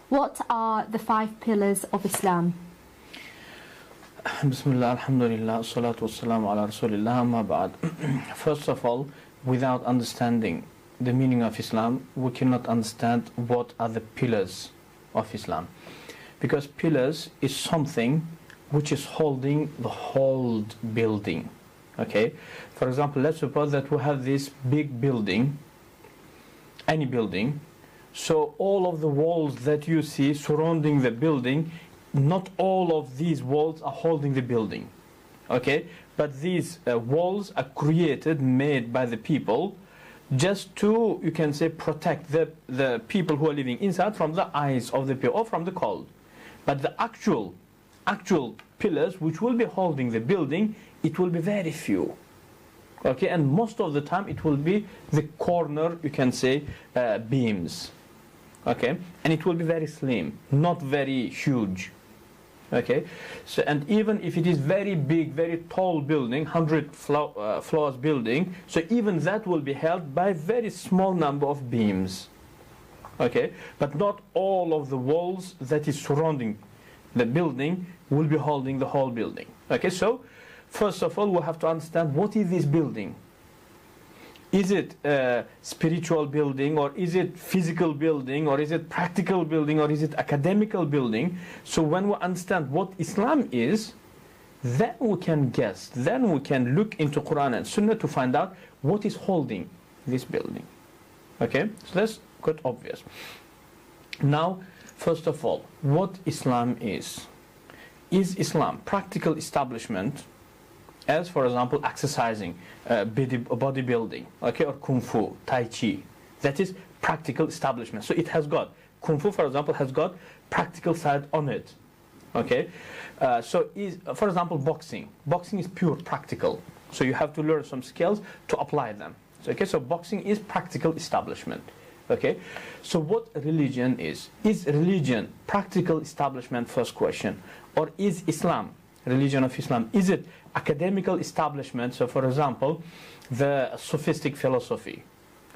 What are the 5 pillars of Islam? Bismillah, alhamdulillah, salatu wassalamu ala rasulillah, amma ba'd. First of all, without understanding the meaning of Islam, we cannot understand what are the pillars of Islam. Because pillars is something which is holding the whole building. Okay? For example, let's suppose that we have this big building, any building. So all of the walls that you see surrounding the building, not all of these walls are holding the building. Okay? But these walls are created, made by the people, just to, you can say, protect the people who are living inside from the eyes of the people, or from the cold. But the actual pillars which will be holding the building, it will be very few. Okay? And most of the time it will be the corner, you can say, beams. Okay, and it will be very slim, not very huge. Okay, so and even if it is very big, very tall building, 100 floors building, so even that will be held by very small number of beams. Okay, but not all of the walls that is surrounding the building will be holding the whole building. Okay, so first of all we have to understand what is this building. Is it a spiritual building, or is it physical building, or is it practical building, or is it academical building? So when we understand what Islam is, then we can guess, then we can look into Quran and Sunnah to find out what is holding this building. Okay, so that's quite obvious. Now, first of all, what Islam is. Is Islam practical establishment, as for example exercising, bodybuilding, okay, or kung fu, tai chi? That is practical establishment. So it has got, kung fu for example has got practical side on it. Okay, so is, for example, boxing is pure practical, so you have to learn some skills to apply them. So, okay, so boxing is practical establishment. Okay, so what religion is religion practical establishment, first question, or is Islam, religion of Islam, is it academical establishment? So for example, the sophistic philosophy,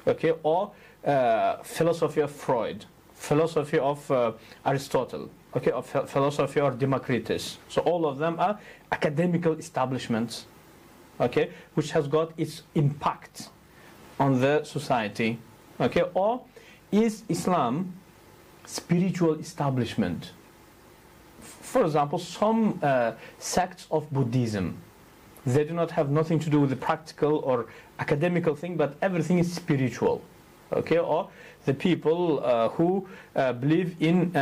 okay, or philosophy of Freud, philosophy of Aristotle, okay, or philosophy of Democritus. So all of them are academical establishments, okay, which has got its impact on the society. Okay, or is Islam spiritual establishment? For example, some sects of Buddhism, they do not have nothing to do with the practical or academical thing, but everything is spiritual. Okay, or the people who believe in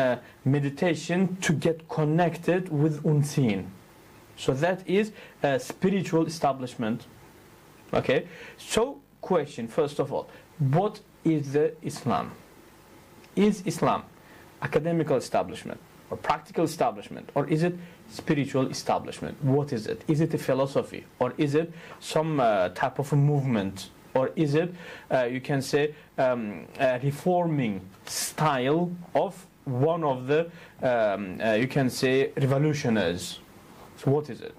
meditation to get connected with unseen. So that is a spiritual establishment. Okay, so question, first of all, what is the Islam? Is Islam academical establishment, or practical establishment, or is it spiritual establishment? What is it? Is it a philosophy, or is it some type of a movement, or is it, you can say, a reforming style of one of the, you can say, revolutionaries? So what is it?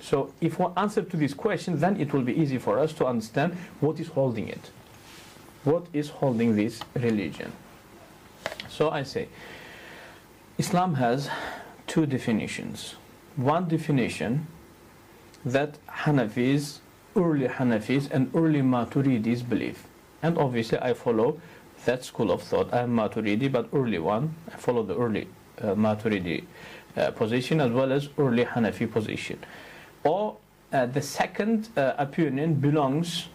So if we answer to this question, then it will be easy for us to understand what is holding it. What is holding this religion? So I say, Islam has 2 definitions. One definition that Hanafis, early Hanafis and early Maturidis believe. And obviously I follow that school of thought. I am Maturidi, but early one. I follow the early Maturidi position as well as early Hanafi position. Or the second opinion belongs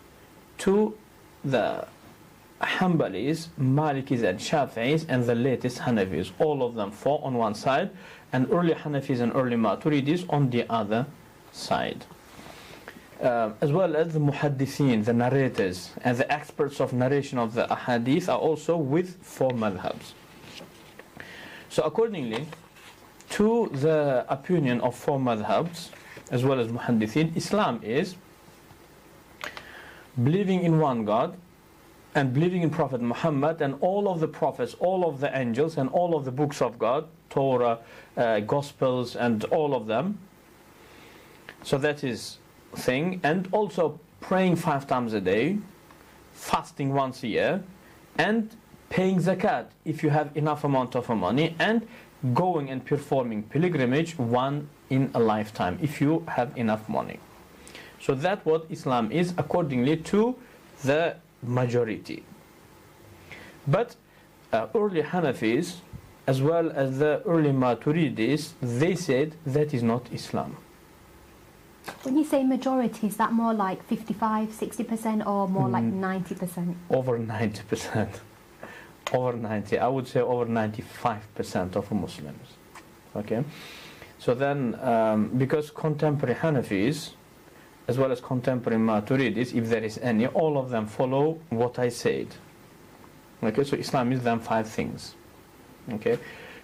to the Hanbalis, Malikis and Shafi'is and the latest Hanafis. All of them fall on one side, and early Hanafis and early Maturidis on the other side. As well as the Muhaddithin, the narrators and the experts of narration of the Ahadith are also with 4 madhabs. So accordingly to the opinion of 4 madhabs as well as Muhaddithin, Islam is believing in one God and believing in Prophet Muhammad and all of the prophets, all of the angels and all of the books of God, Torah, Gospels and all of them. So that is thing. And also praying 5 times a day, fasting once a year, and paying zakat if you have enough amount of money, and going and performing pilgrimage one in a lifetime if you have enough money. So that's what Islam is accordingly to the majority. But early Hanafis as well as the early Maturidis, they said that is not Islam. When you say majority, is that more like 55, 60% or more like 90%? Over 90%. Over 90. I would say over 95% of Muslims. Okay? So then, because contemporary Hanafis, as well as contemporary Maturidis, if there is any, all of them follow what I said. Okay, so Islam is them 5 things. Okay?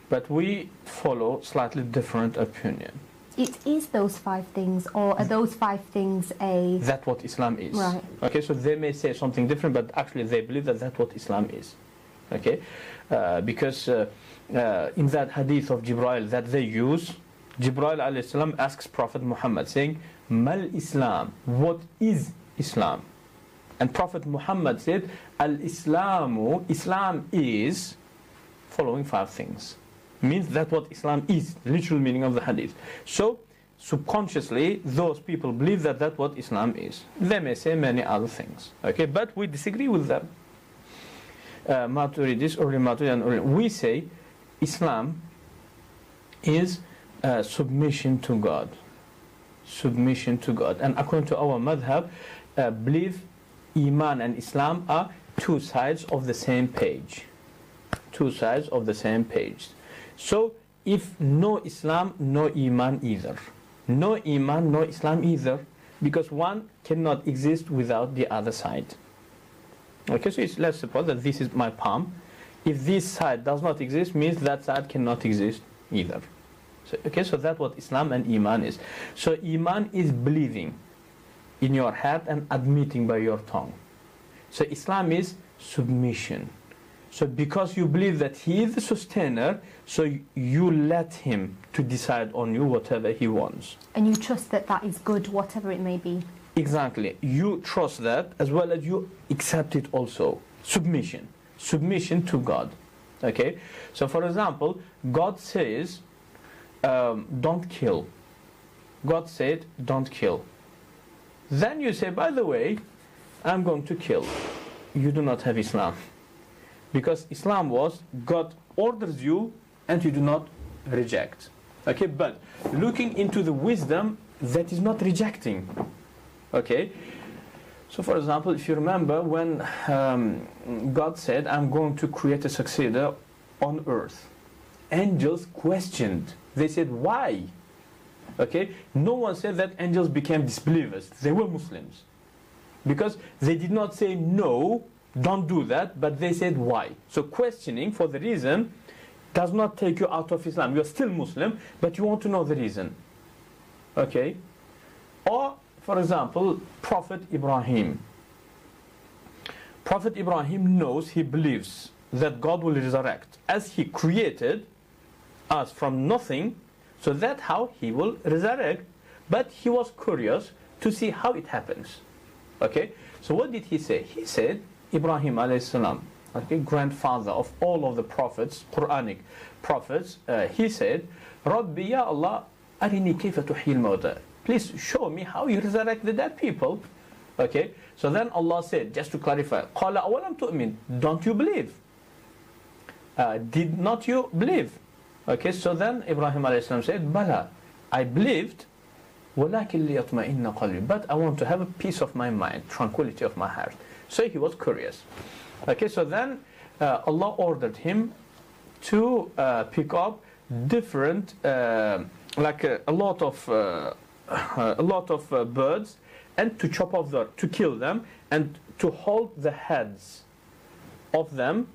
But we follow slightly different opinion. It is those 5 things, or are those 5 things a... That's what Islam is. Right. Okay, so they may say something different, but actually they believe that that's what Islam is. Okay? Because in that hadith of Jibreel that they use, Jibreel alayhi salam asks Prophet Muhammad saying, Mal Islam, what is Islam? And Prophet Muhammad said, Al-Islamu, Islam is following 5 things. Means that what Islam is, the literal meaning of the hadith. So, subconsciously, those people believe that that's what Islam is. They may say many other things. Okay, but we disagree with them. Maturidis, early Maturidis, and early, we say Islam is submission to God. Submission to God. And according to our madhab, believe Iman and Islam are 2 sides of the same page. 2 sides of the same page. So, if no Islam, no Iman either. No Iman, no Islam either. Because one cannot exist without the other side. Okay, so let's suppose that this is my palm. If this side does not exist, means that side cannot exist either. So, okay, so that's what Islam and Iman is. So Iman is believing in your heart and admitting by your tongue. So Islam is submission. So because you believe that He is the sustainer, so you let Him to decide on you whatever He wants. And you trust that that is good, whatever it may be. Exactly. You trust that as well as you accept it also. Submission. Submission to God. Okay? So for example, God says, don't kill. God said, don't kill. Then you say, by the way, I'm going to kill. You do not have Islam. Because Islam was, God orders you and you do not reject. Okay, but looking into the wisdom, that is not rejecting. Okay, so for example, if you remember when God said, I'm going to create a successor on earth. Angels questioned. They said, why? Okay, no one said that angels became disbelievers. They were Muslims. Because they did not say no, don't do that, but they said why. So questioning for the reason does not take you out of Islam. You're still Muslim, but you want to know the reason. Okay? Or, for example, Prophet Ibrahim. Prophet Ibrahim knows, he believes that God will resurrect. As He created us from nothing, so that's how He will resurrect. But he was curious to see how it happens. Okay? So what did he say? He said, Ibrahim alayhi salam, okay, grandfather of all of the prophets, Quranic prophets, he said, Rabbi ya Allah, arini kayfa tuhyi al-mawta. Please show me how you resurrect the dead people. Okay, so then Allah said, just to clarify, qala awalam tu'min, don't you believe? Did not you believe? Okay, so then Ibrahim alayhi salam said, bala, I believed, walakin liyatma'inna qalbi, but I want to have a peace of my mind, tranquility of my heart. So he was curious. Okay, so then Allah ordered him to pick up different, like a lot of birds, and to chop off to kill them, and to hold the heads of them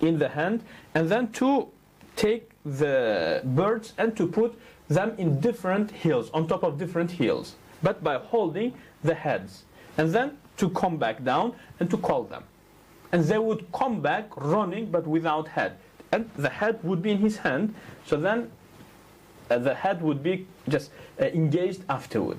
in the hand, and then to take the birds and to put them in different hills, on top of different hills, but by holding the heads, and then to come back down and to call them. And they would come back running but without head. And the head would be in his hand, so then the head would be just engaged afterward.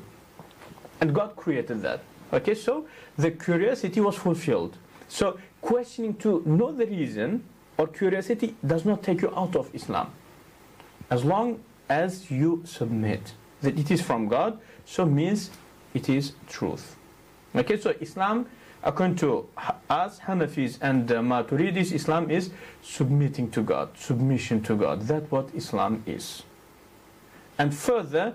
And God created that. Okay, so the curiosity was fulfilled. So questioning to know the reason or curiosity does not take you out of Islam. As long as you submit that it is from God, so means it is truth. Okay, so Islam, according to us, Hanafis and Maturidis, Islam is submitting to God, submission to God. That's what Islam is. And further,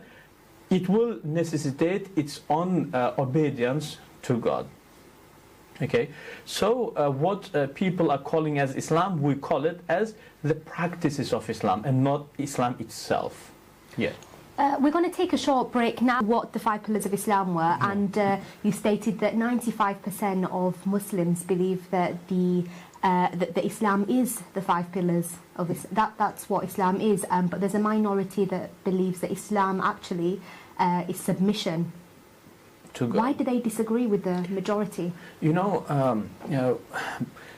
it will necessitate its own obedience to God. Okay, so what people are calling as Islam, we call it as the practices of Islam and not Islam itself. Yeah. We're going to take a short break now. What the 5 pillars of Islam were, and you stated that 95% of Muslims believe that that Islam is the 5 pillars of Islam. That's what Islam is. But there's a minority that believes that Islam actually is submission to God. Why do they disagree with the majority? You know,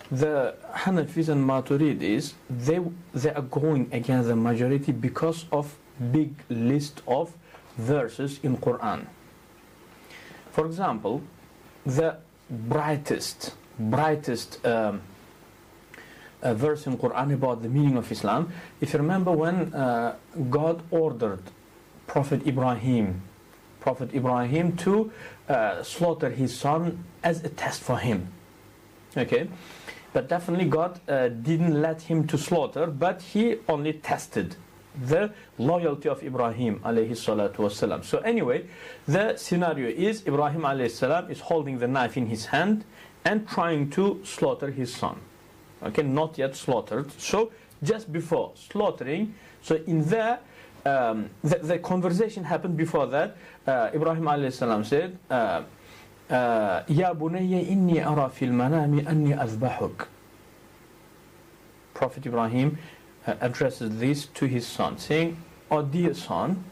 the Hanafis and Maturidis, they are going against the majority because of big list of verses in Quran. For example, the brightest verse in Quran about the meaning of Islam. If you remember when God ordered Prophet Ibrahim to slaughter his son as a test for him. Okay, but definitely God didn't let him to slaughter, but he only tested the loyalty of Ibrahim alayhi salatu wasalam. So anyway, the scenario is Ibrahim alayhi salam is holding the knife in his hand and trying to slaughter his son. Okay, not yet slaughtered. So just before slaughtering, so in there, the conversation happened before that. Ibrahim alayhi salam said, Ya bunayya inni ara fil manami anni azbahuk. Prophet Ibrahim addresses this to his son, saying, "Oh dear son,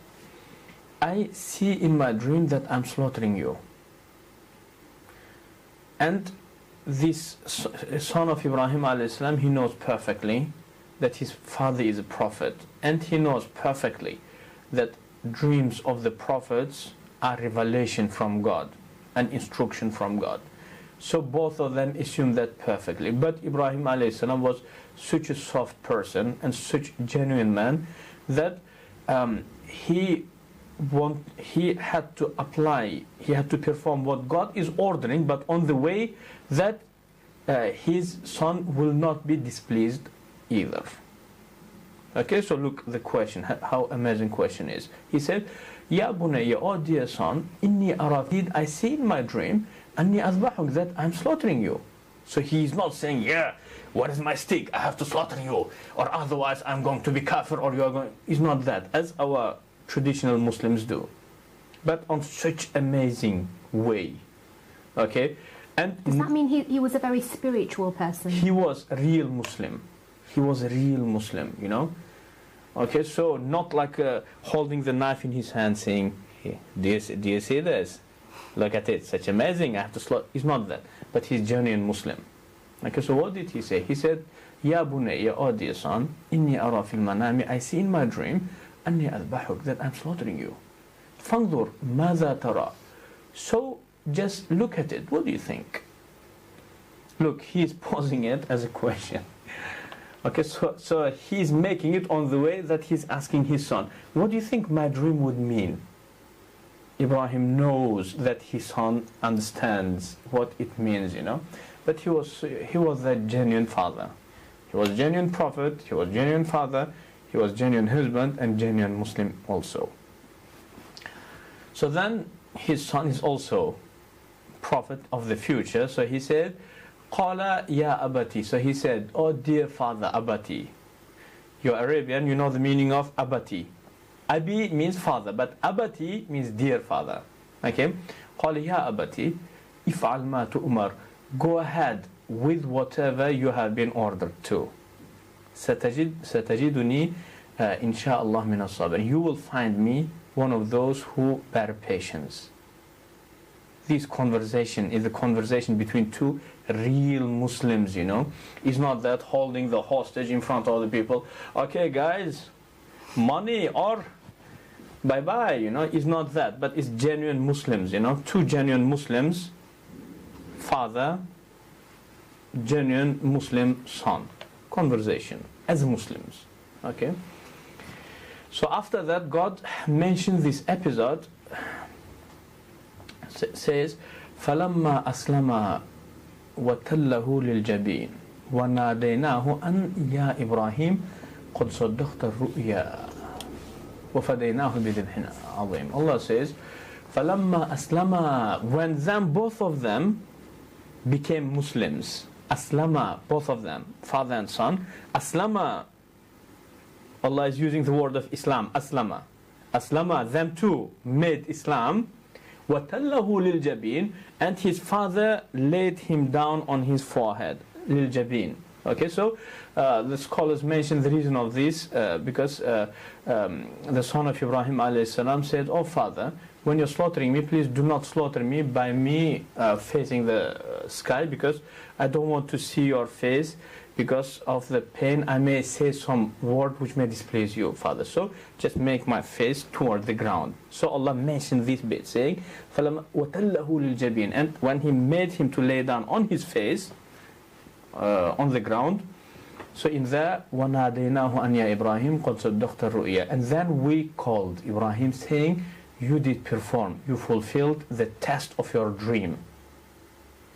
I see in my dream that I'm slaughtering you." And this son of Ibrahim alayhi salam, he knows perfectly that his father is a prophet, and he knows perfectly that dreams of the prophets are revelation from God, an instruction from God. So both of them assume that perfectly. But Ibrahim alayhi salam was such a soft person and such a genuine man that he had to apply, he had to perform what God is ordering, but on the way that his son will not be displeased either. Okay, so look the question, how amazing question is. He said, Ya bunayya, oh dear son, inni arafid, I see in my dream, anni azbahuk, that I'm slaughtering you. So he is not saying, yeah, what is my stick? I have to slaughter you, or otherwise I'm going to be kafir, or you are going. It's not that, as our traditional Muslims do, but on such amazing way. Okay, and does that mean he was a very spiritual person? He was a real Muslim. He was a real Muslim, you know. Okay, so not like holding the knife in his hand, saying, hey, do you see this? Look at it, such amazing. I have to slaughter. It's not that, but he's genuine Muslim. Okay, so what did he say? He said, Ya bunayya, oh dear son, inni ara fil manami, I see in my dream, anni adbahuk, that I'm slaughtering you. Fanzur, madha tara. So just look at it. What do you think? Look, he's posing it as a question. Okay, so he's making it on the way that he's asking his son, what do you think my dream would mean? Ibrahim knows that his son understands what it means, you know. But he was a genuine father. He was a genuine prophet, he was a genuine father, he was a genuine husband, and genuine Muslim also. So then his son is also prophet of the future. So he said, Qala ya abati. So he said, oh dear father, abati. You're Arabian, you know the meaning of abati. Abi means father, but abati means dear father. Okay? Qala ya abati, if'al ma tu'mar. Go ahead with whatever you have been ordered to. Satajiduni insha'Allah min as-sabir. You will find me one of those who bear patience. This conversation is a conversation between two real Muslims, you know. It's not that holding the hostage in front of the people. Okay, guys, money or bye-bye, you know. It's not that, but it's genuine Muslims, you know. Two genuine Muslims, father, genuine Muslim son. Conversation as Muslims. Okay. So after that, God mentions this episode. Says, فَلَمَّا أَسْلَمَا وَتَلَّهُ لِلْجَبِينِ وَنَادَيْنَاهُ أَنْ يَا إِبْرَاهِيمُ قَدْ صَدَّقْتَ الرُّؤْيَا وَفَدَيْنَاهُ بِذِبْحٍ عَظِيمٍ. Allah says, فَلَمَّا أَسْلَمَا, when them, both of them, became Muslims. Aslama, both of them, father and son. Aslama, Allah is using the word of Islam, Aslama. Aslama, them too, made Islam. وَتَلَّهُ لِلْجَبِينِ, and his father laid him down on his forehead. لِلْجَبِينِ. Okay, so the scholars mention the reason of this because the son of Ibrahim alayhi salam said, "Oh father, when you're slaughtering me, please do not slaughter me by me facing the sky, because I don't want to see your face. Because of the pain, I may say some word which may displease you, father. So just make my face toward the ground." So Allah mentioned this bit, saying, وَتَلَّهُ لِلْجَبِينِ, and when He made him to lay down on his face, on the ground, so in there, وَنَادَيْنَاهُ أَنْ يَا إِبْرَاهِيمُ قَدْ صَدَّقْتَ الرُّؤْيَا, and then we called Ibrahim, saying, you did perform, you fulfilled the test of your dream.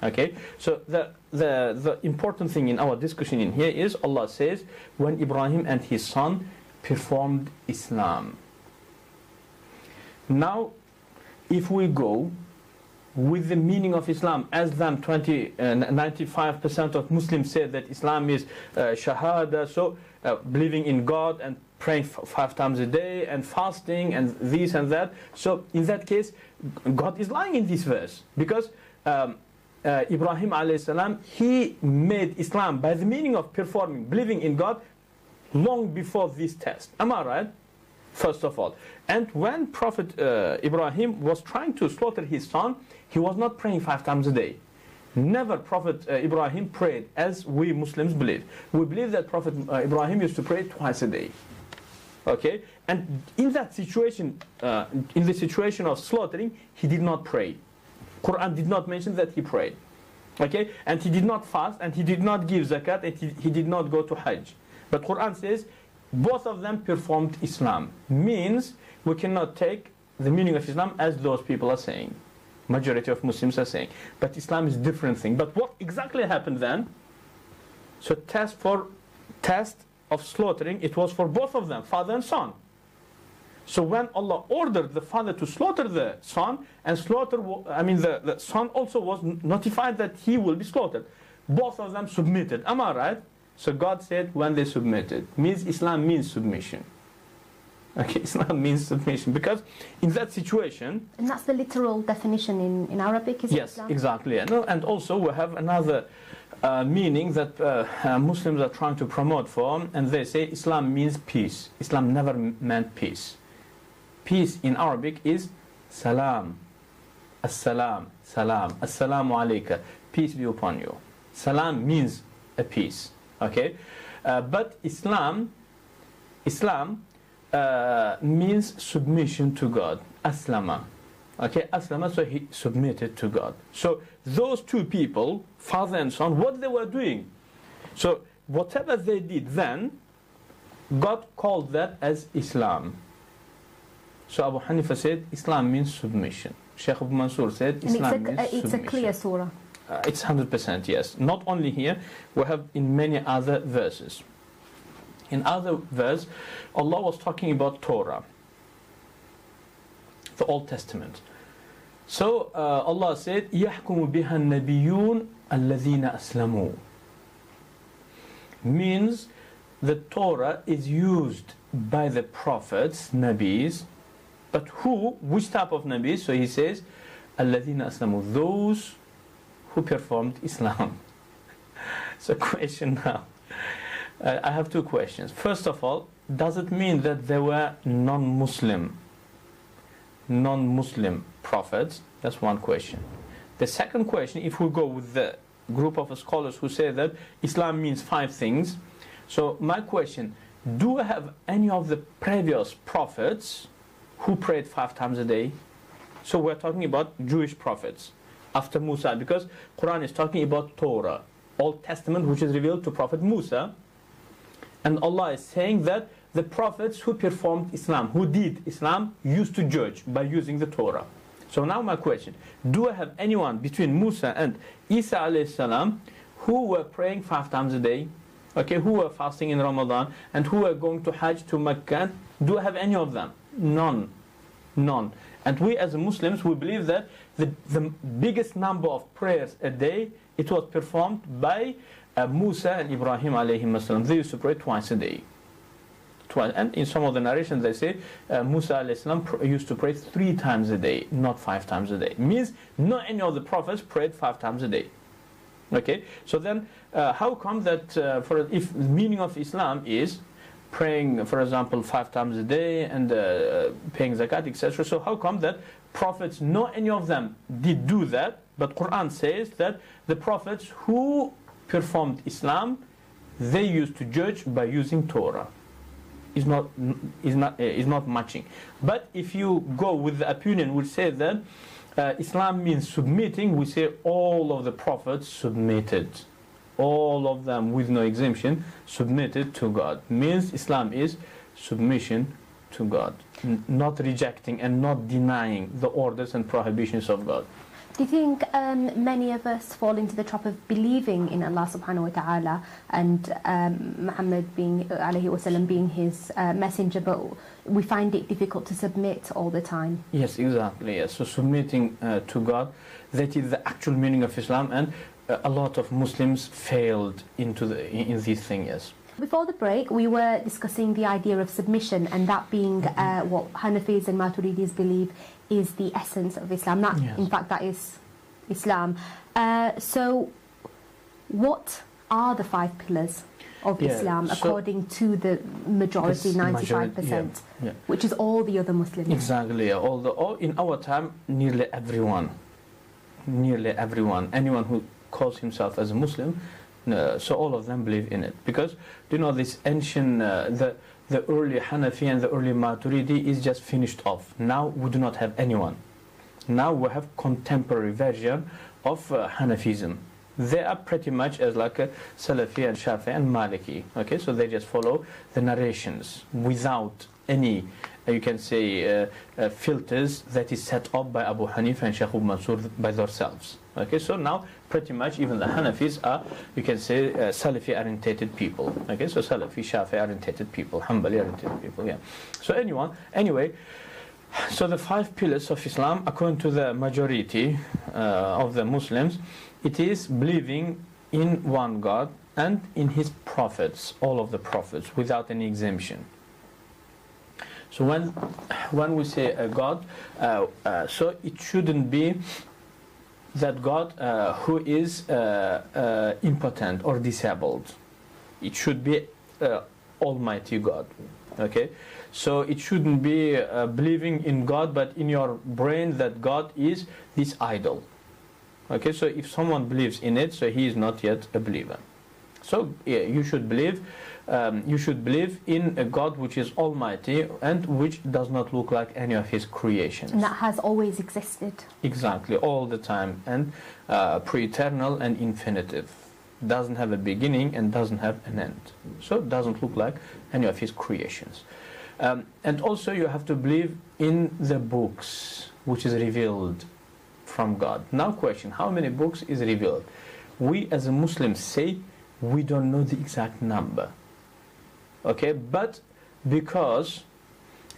Okay, so the important thing in our discussion in here is Allah says when Ibrahim and his son performed Islam. Now, if we go with the meaning of Islam, as then 95% of Muslims say that Islam is shahada, so believing in God and praying 5 times a day and fasting and this and that. So in that case, God is lying in this verse, because Ibrahim alayhi salam, he made Islam by the meaning of performing, believing in God, long before this test. Am I right? First of all. And when Prophet Ibrahim was trying to slaughter his son, he was not praying 5 times a day. Never Prophet Ibrahim prayed as we Muslims believe. We believe that Prophet Ibrahim used to pray twice a day. Okay? And in that situation, in the situation of slaughtering, he did not pray. Quran did not mention that he prayed. Okay? And he did not fast, and he did not give zakat, and he did not go to Hajj. But Quran says both of them performed Islam. Means we cannot take the meaning of Islam as those people are saying. Majority of Muslims are saying. But Islam is a different thing. But what exactly happened then? So test of slaughtering, it was for both of them, father and son. So when Allah ordered the father to slaughter the son, and the son also was notified that he will be slaughtered. Both of them submitted. Am I right? So God said when they submitted. Means Islam means submission. Okay, Islam means submission. Because in that situation... And that's the literal definition in Arabic, is it? Yes, exactly. And also we have another meaning that Muslims are trying to promote for, and they say Islam means peace. Islam never meant peace. Peace in Arabic is salam. As-salam. Salam. As-salamu alayka. Peace be upon you. Salam means a peace. Okay? But Islam means submission to God. Aslama. Okay? Aslama, so he submitted to God. So those two people, father and son, what they were doing. So whatever they did then, God called that as Islam. So Abu Hanifa said Islam means submission. Sheikh Abu Mansur said Islam means submission. It's a clear surah. It's 100%, yes. Not only here, we have in many other verses. In other verse, Allah was talking about Torah, the Old Testament. So Allah said, يَحْكُمُ بِهَا النَّبِيُّونَ الَّذِينَ أَسْلَمُوا. Means the Torah is used by the prophets, Nabis, but which type of Nabis? So he says, الَّذِينَ أَسْلَمُوا, those who performed Islam. So question now. I have two questions. First of all, does it mean that there were non-Muslim prophets? That's one question. The second question, if we go with the group of scholars who say that Islam means 5 things. So my question, do we have any of the previous prophets who prayed 5 times a day? So we're talking about Jewish prophets after Musa, because Quran is talking about Torah. Old Testament, which is revealed to Prophet Musa. And Allah is saying that the prophets who performed Islam, who did Islam, used to judge by using the Torah. So now my question, do I have anyone between Musa and Isa alayhi salam who were praying 5 times a day, okay, who were fasting in Ramadan, and who were going to Hajj to Mecca? Do I have any of them? None. None. And we as Muslims, we believe that the biggest number of prayers a day, it was performed by Musa and Ibrahim alayhim salam. They used to pray twice a day. Twice. And in some of the narrations they say Musa alayhi salam used to pray 3 times a day, not 5 times a day. Means not any of the prophets prayed 5 times a day. Okay, so then how come that if the meaning of Islam is praying, for example, 5 times a day and paying zakat, etc. So how come that prophets, not any of them did do that, but Quran says that the prophets who performed Islam, they used to judge by using Torah. Is not matching. But if you go with the opinion which says that Islam means submitting, we say all of the prophets submitted. All of them, with no exemption, submitted to God. Means Islam is submission to God, not rejecting and not denying the orders and prohibitions of God. Do you think many of us fall into the trap of believing in Allah subhanahu wa ta'ala and Muhammad being his messenger, but we find it difficult to submit all the time? Yes, exactly. Yes. So submitting to God, that is the actual meaning of Islam, and a lot of Muslims failed in these things. Yes. Before the break, we were discussing the idea of submission, and that being what Hanafis and Maturidis believe is the essence of Islam. In fact, that is Islam. So, what are the 5 pillars of Islam according to the majority, 95%, which is all the other Muslims? Exactly. In our time, nearly everyone, anyone who calls himself as a Muslim, so all of them believe in it, because this ancient the early Hanafi and the early Maturidi is just finished off. Now we do not have anyone. Now we have contemporary version of Hanafism. They are pretty much as like a Salafi and Shafi and Maliki. Okay, so they just follow the narrations without any, you can say, filters that is set up by Abu Hanifa and Shaykh Mansur by themselves. Okay, so now pretty much even the Hanafis are, you can say, Salafi orientated people. Okay, so Salafi, Shafi orientated people, Hanbali orientated people. Yeah. So anyway, so the 5 pillars of Islam, according to the majority of the Muslims, it is believing in one God and in His prophets, all of the prophets, without any exemption. So when we say a God, so it shouldn't be that God who is impotent or disabled. It should be Almighty God. Okay, so it shouldn't be believing in God, but in your brain that God is this idol. Okay, so if someone believes in it, so he is not yet a believer. So you should believe in a God which is almighty and which does not look like any of his creations. And that has always existed. Exactly, all the time, and pre-eternal and infinitive. Doesn't have a beginning and doesn't have an end. So it doesn't look like any of his creations. And also you have to believe in the books which is revealed from God. Now question, how many books is revealed? We as a Muslims say we don't know the exact number. Okay, but because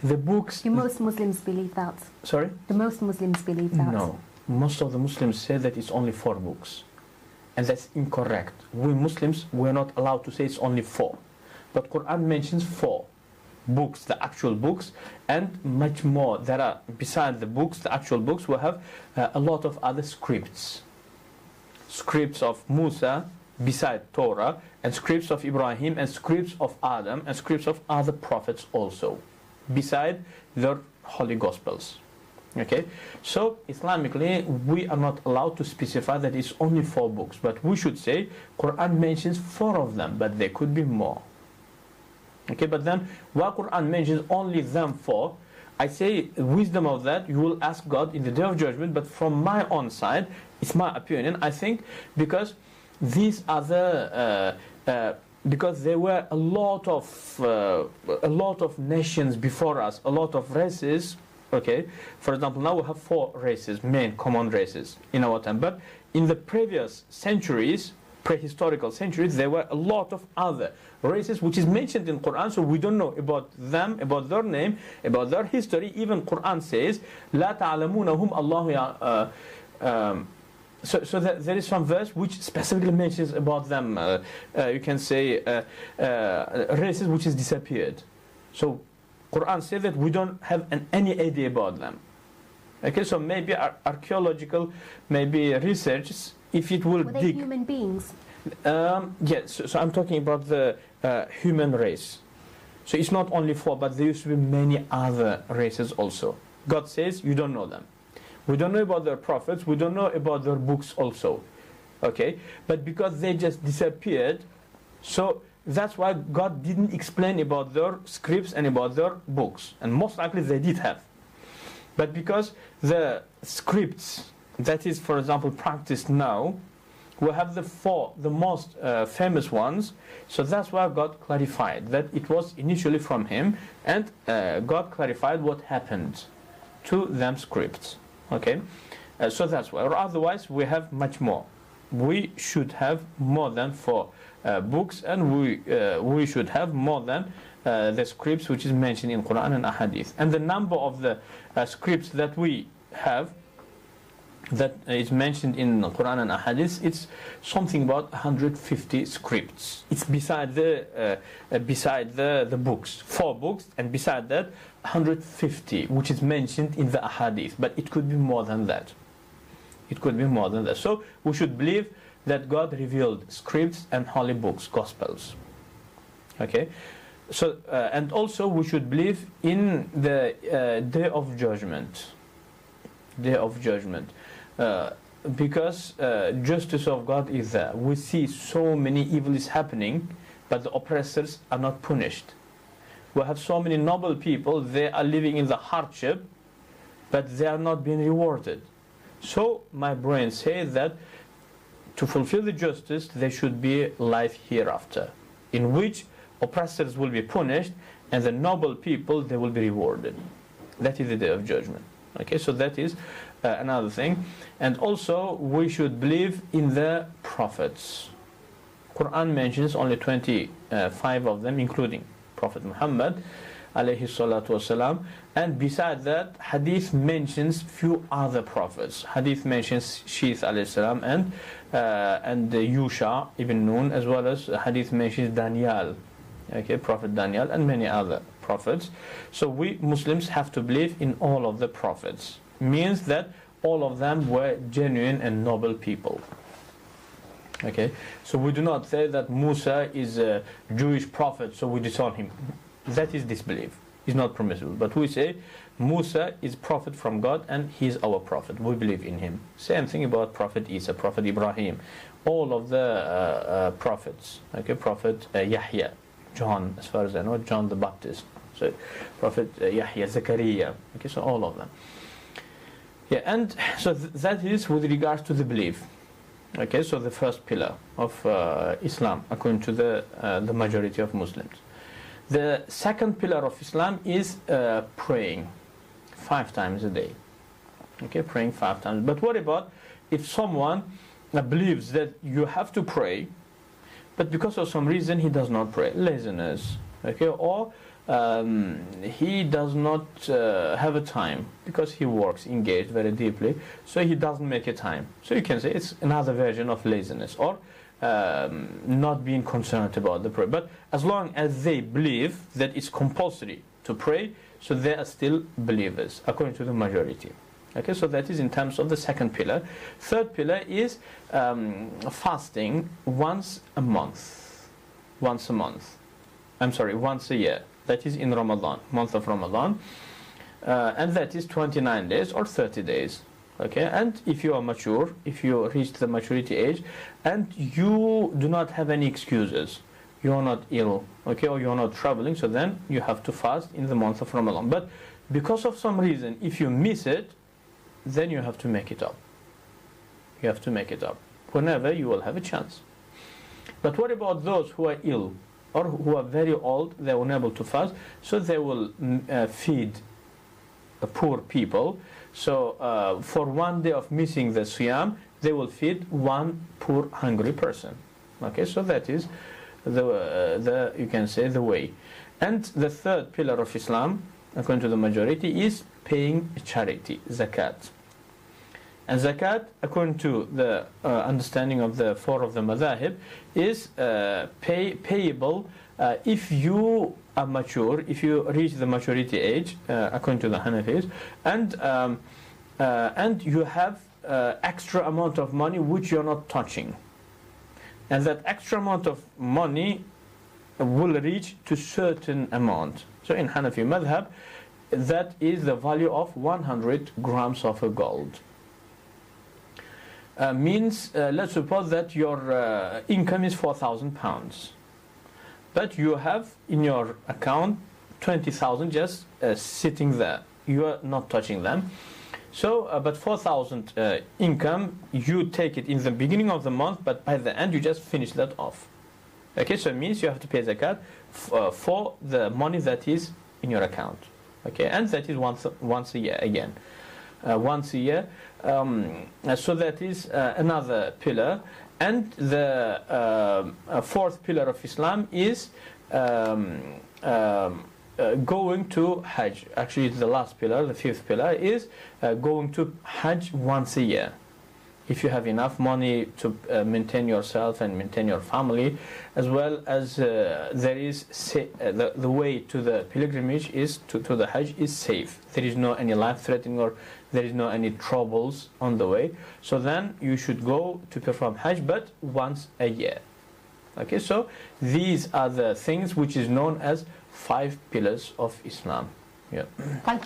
the books... Do most Muslims believe that? Sorry? Do most Muslims believe that? No. Most of the Muslims say that it's only 4 books. And that's incorrect. We Muslims, we're not allowed to say it's only 4. But Quran mentions 4 books, the actual books, and much more. There are, beside the books, the actual books, we have a lot of other scripts. Scripts of Musa, beside Torah, and scripts of Ibrahim, and scripts of Adam, and scripts of other prophets also, beside their holy gospels. Okay, so Islamically we are not allowed to specify that it's only 4 books, but we should say Quran mentions 4 of them, but there could be more. Okay, but then while Quran mentions only them 4, I say wisdom of that you will ask God in the Day of Judgment. But from my own side, it's my opinion, I think, because these are because there were a lot of nations before us, a lot of races. Okay, for example, now we have 4 races, main common races in our time. But in the previous centuries, prehistorical centuries, there were a lot of other races which is mentioned in Quran. So we don't know about them, about their name, about their history. Even Quran says, "La ta'lamunahum Allah." So there is some verse which specifically mentions about them. You can say races which has disappeared. So Quran says that we don't have any idea about them. Okay, so maybe archaeological, maybe research, if it will Were they dig. human beings? Yes, so I'm talking about the human race. So it's not only 4, but there used to be many other races also. God says you don't know them. We don't know about their prophets. We don't know about their books also. Okay, but because they just disappeared, so that's why God didn't explain about their scripts and about their books. And most likely they did have. But because the scripts, that is, for example, practiced now, we have the 4, the most famous ones. So that's why God clarified that it was initially from Him, and God clarified what happened to them scripts. Okay, so that's why. Or otherwise, we have much more. We should have more than 4 books, and we should have more than the scripts which is mentioned in Quran and Ahadith. And the number of the scripts that we have, that is mentioned in Quran and Ahadith, it's something about 150 scripts. It's beside the books, 4 books, and beside that 150, which is mentioned in the Ahadith. But it could be more than that. It could be more than that. So we should believe that God revealed scripts and holy books, gospels. Okay. So and also we should believe in the day of judgment. Day of judgment. Because justice of God is there. We see so many evils happening, but the oppressors are not punished. We have so many noble people, they are living in the hardship, but they are not being rewarded. So my brain says that to fulfill the justice, there should be life hereafter, in which oppressors will be punished, and the noble people, they will be rewarded. That is the day of judgment. Okay, so that is another thing. And also we should believe in the prophets. Quran mentions only 25 of them, including Prophet Muhammad alayhi salatu wasalam, and beside that Hadith mentions few other prophets. Hadith mentions Shaykh alayhi salam and Yusha ibn Nun, as well as Hadith mentions Daniel, okay, Prophet Daniel, and many other prophets. So we Muslims have to believe in all of the prophets. Means that all of them were genuine and noble people. Okay, so we do not say that Musa is a Jewish prophet, so we disown him. That is disbelief. It's not permissible. But we say Musa is prophet from God, and he is our prophet. We believe in him. Same thing about Prophet Isa, Prophet Ibrahim, all of the prophets. Okay, Prophet Yahya, John, as far as I know, John the Baptist. So Prophet Yahya, Zechariah. Okay, so all of them. Yeah, and so that is with regards to the belief. Okay, so the first pillar of Islam, according to the majority of Muslims. The second pillar of Islam is praying 5 times a day. Okay, praying 5 times. But what about if someone believes that you have to pray, but because of some reason he does not pray, laziness, okay, or he does not have a time because he works engaged very deeply, so he doesn't make a time. So you can say it's another version of laziness, or not being concerned about the prayer. But as long as they believe that it's compulsory to pray, so they are still believers according to the majority. Okay, so that is in terms of the second pillar. Third pillar is fasting once a month. Once a year. That is in Ramadan, month of Ramadan, and that is 29 days or 30 days. Okay, and if you are mature, if you reach the maturity age, and you do not have any excuses, you are not ill, okay, or you are not traveling, so then you have to fast in the month of Ramadan. But because of some reason, if you miss it, then you have to make it up. You have to make it up whenever you will have a chance. But what about those who are ill or who are very old, they are unable to fast, so they will feed the poor people. So for one day of missing the siyam, they will feed one poor hungry person. Okay, so that is the you can say the way. And the third pillar of Islam, according to the majority, is paying charity, zakat. And zakat, according to the understanding of the four of the madhahib, is payable if you are mature, if you reach the maturity age, according to the Hanafis, and you have extra amount of money which you are not touching. And that extra amount of money will reach to certain amount. So in Hanafi madhab, that is the value of 100 grams of gold. Means, let's suppose that your income is £4,000, but you have in your account 20,000 just sitting there. You are not touching them. So, but 4,000 income, you take it in the beginning of the month, but by the end you just finish that off. Okay, so it means you have to pay zakat for the money that is in your account. Okay, and that is once a year again. Once a year. So that is another pillar. And the fourth pillar of Islam is going to Hajj. Actually, it's the last pillar. The fifth pillar is going to Hajj once a year. If you have enough money to maintain yourself and maintain your family, as well as there is the way to the pilgrimage is to the Hajj is safe. There is no any life threatening or there is no any troubles on the way. So then you should go to perform Hajj, but once a year. Okay, so these are the things which is known as 5 pillars of Islam. Yeah. Thank